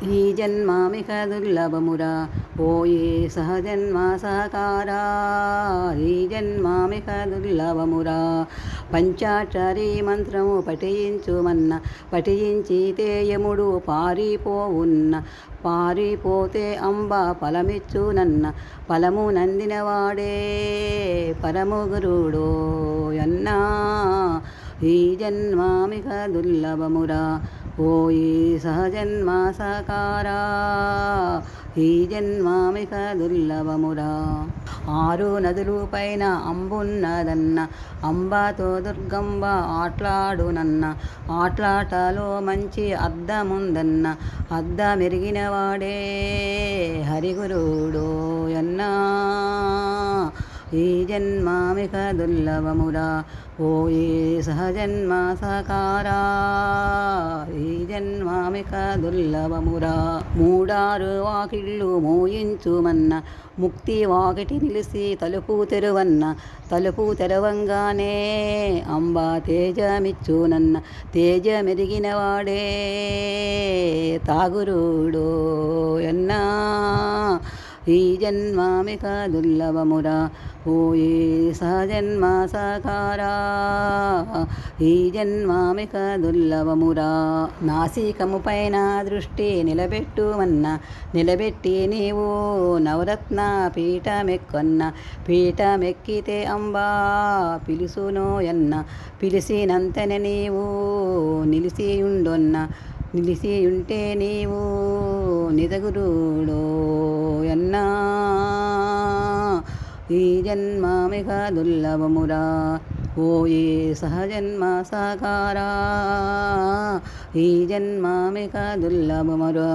ఈ జన్మామిక దుర్లభమురా ఓయే సహజన్మ సహకారా. ఈ జన్మామిక దుర్లభమురా. పంచాక్షరీ మంత్రము పఠించుమన్న పఠించితే యముడు పారిపోవున్న పారిపోతే అంబ ఫలమిచ్చునన్న ఫలము నందినవాడే పరమగురుడో యన్నా. ఈ జన్మామిక దుర్లభమురా ఓయే సహజన్మ సహకారా. ఈ జన్మామిక దుర్లభమురా. 6 నదులు పైన అంబున్నదన్న అంబాతో దుర్గంబ ఆట్లాడునన్న ఆట్లాటలో మంచి అద్దముందన్న అద్దమెరిగినవాడే హరిగురుడో యన్నా. ఈ జన్మామిక దుర్లభమురా ఓయే సహజన్మ సహకారా. ఈ జన్మామిక దుర్లభమురా. 3 వాకిళ్ళు మోయించుమన్న ముక్తి వాకిటి నిలిసి తలుపు తెరువన్న తలుపు తెరవంగానే అంబా తేజమిచ్చునన్న తేజమెరిగినవాడే తాగురుడో యన్నా. ఈ జన్మామిక దుర్లభమురా ఓయే సహజన్మ సహకారా. ఈ జన్మామిక దుర్లభమురా. నాసికము పైన దృష్టి నిలబెట్టుమన్న నిలబెట్టి నీవు నవరత్న పీఠమెక్కొన్న పీఠమెక్కితే అంబా పిలుసునోయన్న పిలిచినంతనే నీవు నిలిచియుండొన్న నిలిచియుంటే నీవు నిజగురుడో యన్నా. ఈ జన్మామిక దుర్లభమురా ఓయే సహజన్మ సహకారా. ఈ జన్మామిక దుర్లభమురా.